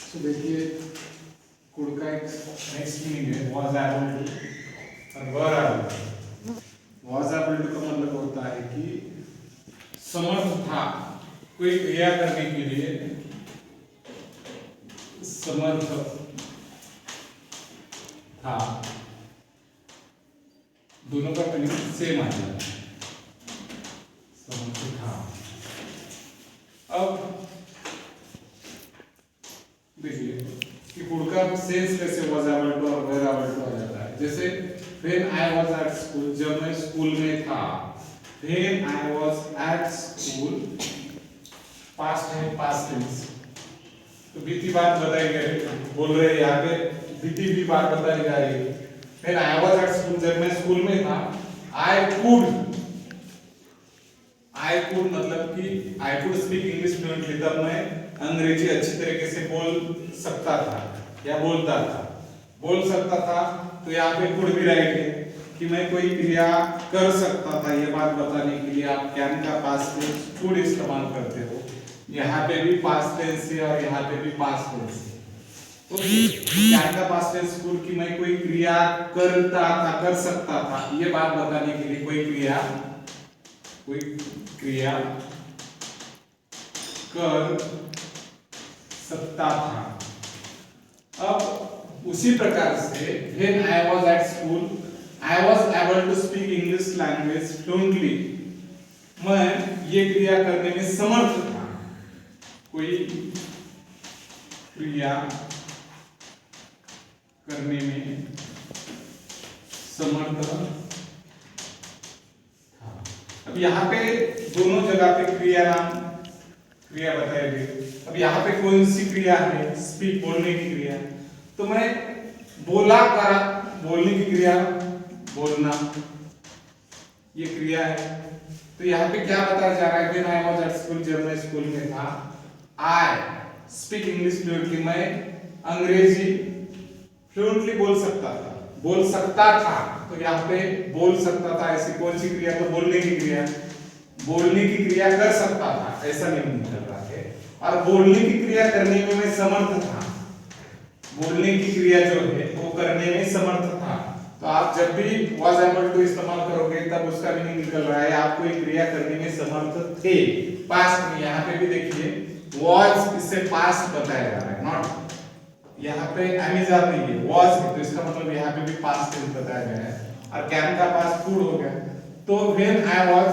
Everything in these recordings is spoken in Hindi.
तो देखिए कुड का एक नेक्स्ट मीनिंग है वाज एबल टू और were able to. Was able to का मतलब होता है कि समर्थ था कोई क्रिया करने के लिए, समर्थ था। दोनों का मीनिंग सेम आ जाता है, समर्थ था। अब देखिए कि कुड का सेंस कैसे वाज एबल टू और वेर एबल टू आ जाता है। जैसे when I was at school, जब मैं स्कूल में था। When I was at school past है, पास्ट टेंस, तो बीती बात बताई गई, बोल रहे हैं यहाँ पे बीती हुई बात बताई जा रही है। When I was at school, जब मैं स्कूल में था। आई कुड मतलब कि I could speak English fluently, तब मैं अंग्रेजी अच्छी तरीके से बोल सकता था या बोलता था, बोल सकता था। तो यहाँ पे कुड भी राइट है कि मैं कोई क्रिया कर सकता था, ये बात बताने के लिए आप कैन का पास्ट टेंस कुड इस्तेमाल करते हो। यहाँ पे भी पास्ट टेंस है और यहाँ पे भी पास्ट टेंस है। तो कैन का पास्ट टेंस कुड कि मैं कोई क्रिया करता था, कर सकता था, ये बात बताने के लिए कोई क्रिया कर सकता था। अब उसी प्रकार से when I was at school, I was able to speak English language fluently, मैं ये क्रिया करने में समर्थ था। कोई क्रिया करने में समर्थ था। अब यहाँ पे दोनों जगह पे क्रिया बताई गई। अब यहाँ पे कौन सी क्रिया है? स्पीक, बोलने की क्रिया। तो मैं बोला करा, बोलने की क्रिया, बोलना, ये क्रिया है। तो यहाँ पे क्या बताया जा रहा है? When I was at school, जब मैं स्कूल में था। आई स्पीक इंग्लिश फ्लुएंटली, मैं अंग्रेजी फ्लुएंटली बोल सकता था, बोल सकता था। तो यहाँ पे बोल सकता था, ऐसी कौन सी क्रिया? तो बोलने की क्रिया, बोलने की क्रिया कर सकता था, ऐसा नहीं निकल रहा है। और बोलने की क्रिया करने में मैं समर्थ था, बोलने की क्रिया जो है वो करने में समर्थ था। तो आप जब भी was able to इस्तेमाल करोगे तब उसका मीनिंग निकल रहा है आप कोई क्रिया करने में समर्थ थे, पास्ट में। यहाँ पे भी देखिए was इससे पास्ट बताया जा रहा है, नॉट यहाँ पे अमीजाब नहीं है, was है, तो इसका मतलब यहाँ पे भी पास्ट टेंस बताया गया है। और कैन का पास्ट कुड हो गया। तो when I was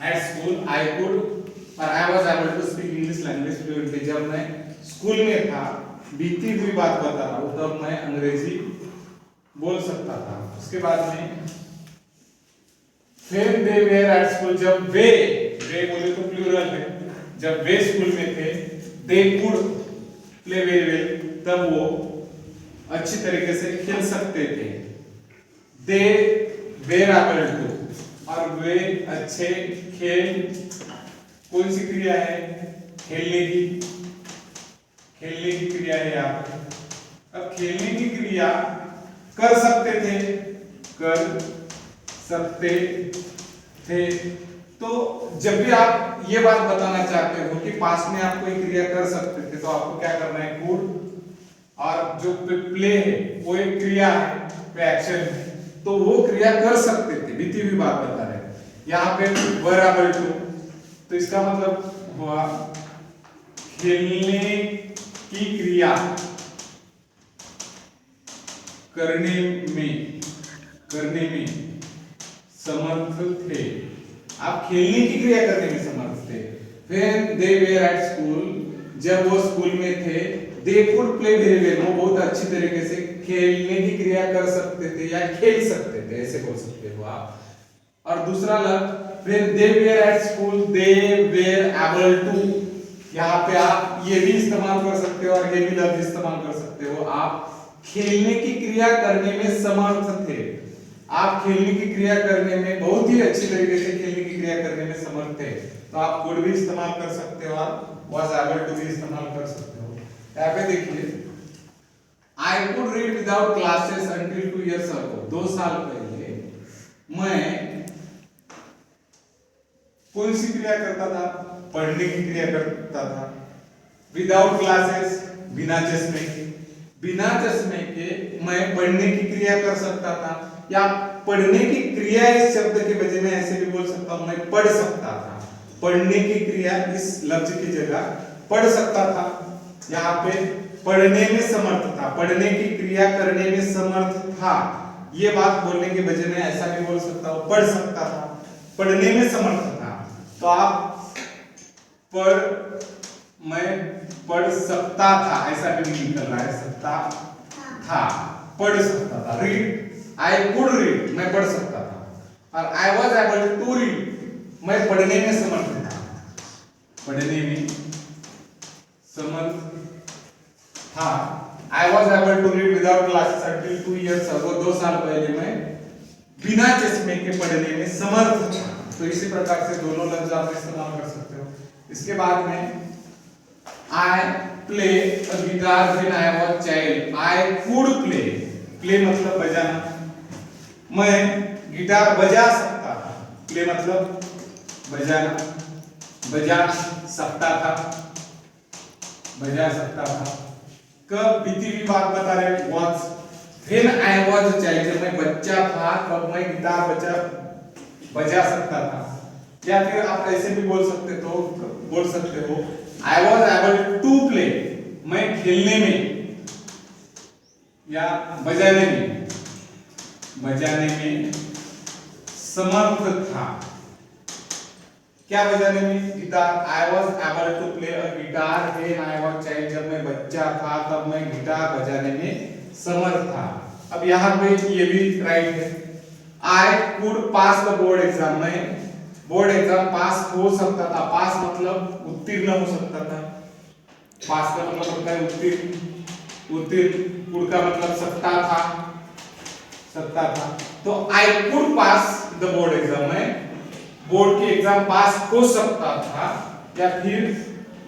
at school, I could और I was able to speak English language fluently, जब मैं स्कूल में था, बीती हुई बात बता रहा हूँ, तब मैं अंग्रेजी बोल सकता था। उसके बाद में when they were at school, जब वे बोले तो प्लूरल है, जब वे स्कूल में थे, they could play very well, तब वो अच्छी तरीके से खेल सकते थे। they were able to और वे अच्छे खेल, कौन सी क्रिया है? खेलने की क्रिया है यहाँ पे। अब खेलने की क्रिया कर सकते थे। तो जब भी आप ये बात बताना चाहते हो कि पास्ट में आप कोई क्रिया कर सकते थे, तो आपको क्या करना है? कुड, और जो प्ले है वो एक क्रिया है, वो एक्शन है, तो वो क्रिया कर सकते थे, बीती हुई बात बता रहे हैं। यहाँ पे वर एबल टू, तो इसका मतलब हुआ खेलने की क्रिया करने में समर्थ थे। आप खेलने की क्रिया करने में समर्थ थे। When they were at school, जब वो स्कूल में थे, they could play very well, वो बहुत अच्छी तरीके से खेलने की क्रिया कर सकते थे या खेल सकते थे, ऐसे बोल सकते हो आप। और दूसरा लफ्ज when they were at school, they were able to, यहाँ पे आप ये भी इस्तेमाल कर सकते हो और ये भी लफ्ज इस्तेमाल कर सकते हो। आप खेलने की क्रिया करने में समर्थ थे, आप खेलने की क्रिया करने में बहुत ही अच्छी तरीके से खेलने की क्रिया करने में समर्थ थे। तो आप कुड भी इस्तेमाल कर सकते हो और was able to भी इस्तेमाल कर सकते हो। यहाँ पे देखिए I could read without glasses until 2 years ago, 2 साल पहले मैं कौन सी क्रिया करता था? पढ़ने की क्रिया करता था। विदाउट ग्लासेस बिना चश्मे के। बिना चश्मे के मैं पढ़ने की क्रिया कर सकता था, या पढ़ने की क्रिया इस शब्द के बजाय मैं ऐसे भी बोल सकता हूं, मैं पढ़ सकता था। पढ़ने की क्रिया इस लफ्ज की जगह पढ़ सकता था। यहाँ पे पढ़ने में समर्थ था, पढ़ने की क्रिया करने में समर्थ था, ये बात बोलने के बजाय मैं ऐसा भी बोल सकता हूं, पढ़ सकता था, पढ़ने में समर्थ था। तो आप मैं पढ़ सकता था ऐसा भी नहीं निकल रहा है, सकता था, पढ़ सकता था। रीड, आई कुड रीड, मैं पढ़ सकता था। और I was able to read, मैं पढ़ने में समर्थ था, पढ़ने में समर्थ था। I was able to read without glasses until 2 years ago, 2 साल पहले मैं बिना चश्मे के पढ़ने में समर्थ था। तो इसी प्रकार से दोनों लफ्ज आप इस्तेमाल कर सकते हो। इसके बाद में I play a guitar when I was child. I could play. Play मतलब बजाना। मैं गिटार बजा सकता था। Play मतलब बजाना, बजा सकता था, बजा सकता था। कब बीती हुई बात बता रहे हैं, was when I was a child, जब मैं बच्चा था तब मैं गिटार बजा सकता था। या फिर आप ऐसे भी बोल सकते हो I was able to play, मैं खेलने में या बजाने में समर्थ था। क्या बजाने में? Guitar. I was able to play a guitar when I was child, जब मैं बच्चा था तब मैं गिटार बजाने में समर्थ था। अब यहाँ पे ये भी राइट है। I could pass the board exam, मैं बोर्ड एग्जाम पास हो सकता था। पास मतलब उत्तीर्ण हो सकता था। पास का मतलब होता है उत्तीर्ण, कुड का मतलब सकता था। तो I could pass the board exam, मैं बोर्ड की एग्जाम पास हो सकता था। या फिर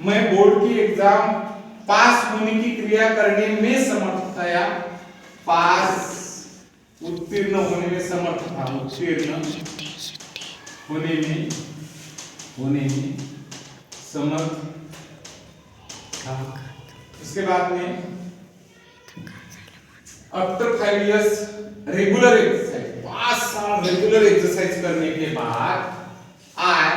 मैं बोर्ड की एग्जाम पास होने की क्रिया करने में समर्थ था, या पास उत्तीर्ण होने में समर्थ था। उत्तीर्ण होने में समर्थ था। इसके बाद में आफ्टर 5 years रेगुलर एक्सरसाइज, 5 साल रेगुलर एक्सरसाइज करने के बाद I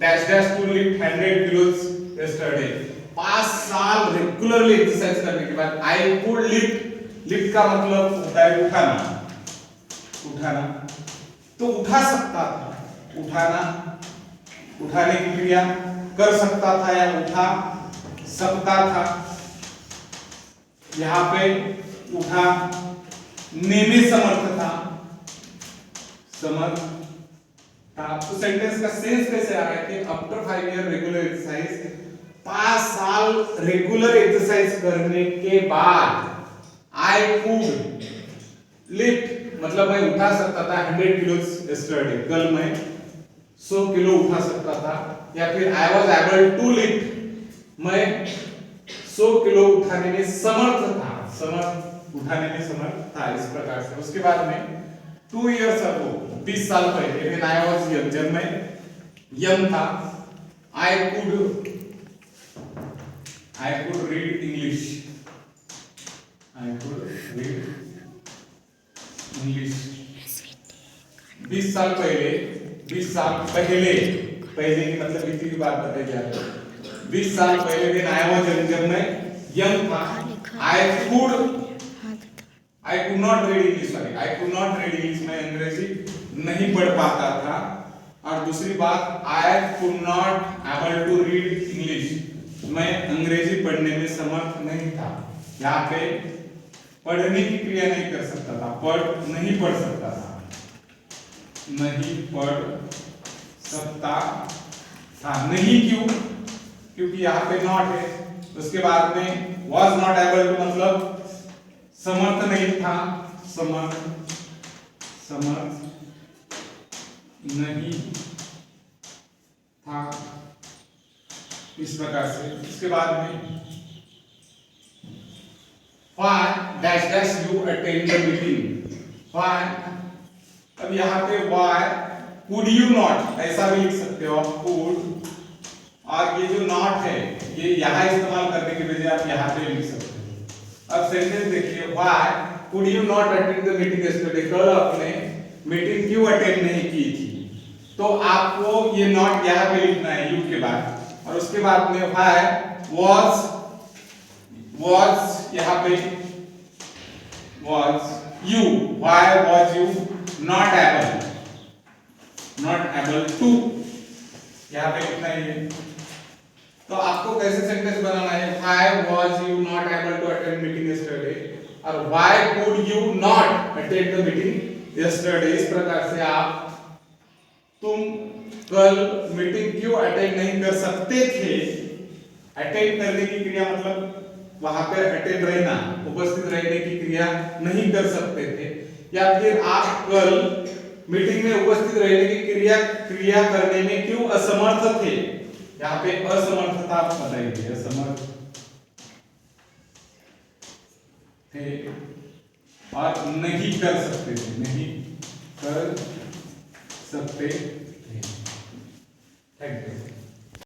dash to lift 100 kilos yesterday, 5 साल रेगुलरली एक्सरसाइज करने के बाद आई कुड लिफ्ट का मतलब होता है उठाना, तो उठा सकता था। उठाने की क्रिया कर सकता था या उठा सकता था। यहाँ पे उठाने में समर्थ था। तो सेंटेंस का सेंस कैसे आ रहा है कि आफ्टर 5 years रेगुलर एक्सरसाइज, 5 साल रेगुलर एक्सरसाइज करने के बाद आई कुड लिफ्ट मतलब मैं उठा सकता था 100 kilos yesterday, कल मैं 100 किलो उठा सकता था। या फिर I was able to lift, मैं 100 किलो उठाने में समर्थ था। इस प्रकार से। उसके बाद में 2 years ago, 20 साल पहले, when I was young, जब मैं यंग था, I could read English. 20 साल पहले की मतलब बीती हुई बात बताई जा रही है। 20 साल पहले दिन I was young, जब मैं यंग था, I could not read English, मैं अंग्रेजी नहीं पढ़ पाता था। और दूसरी बात, I could not able to read English, मैं अंग्रेजी पढ़ने में समर्थ नहीं था। यहाँ पे पढ़ने की क्रिया नहीं कर सकता था, नहीं पढ़ सकता था। नहीं क्योंकि यहाँ पे नॉट है। उसके बाद में was not able to मतलब समर्थ नहीं था, समर्थ नहीं था, इस प्रकार से। इसके बाद में why dash you attend the meeting, why, अब यहाँ पे why could you not ऐसा भी लिख सकते हो आप, could, और ये जो not है ये यहाँ इस्तेमाल करने के बजाय आप यहाँ पे लिख सकते हो। सेंटेंस देखिए, why could you not attend the meeting yesterday, कल आपने मीटिंग क्यों अटेंड नहीं की थी। तो आपको ये नॉट यहाँ पे लिखना है यू के बाद, और उसके बाद में व्हाई was यहाँ पे was you, why was you not able to, यहाँ पे लिखना है ये। तो आपको कैसे सेंटेंस बनाना है, why was you not able to attend meeting yesterday और why could you not attend the meeting yesterday। इस प्रकार से आप तुम कल मीटिंग क्यों अटेंड नहीं कर सकते थे। अटेंड करने की क्रिया मतलब वहां पे अटेंड रहना, उपस्थित रहने की क्रिया नहीं कर सकते थे, या फिर आप कल मीटिंग में उपस्थित रहने की क्रिया करने में क्यों असमर्थ थे। यहाँ पे असमर्थता आप बताइए, असमर्थ थे और नहीं कर सकते थे, नहीं कर सकते थे। Thank you.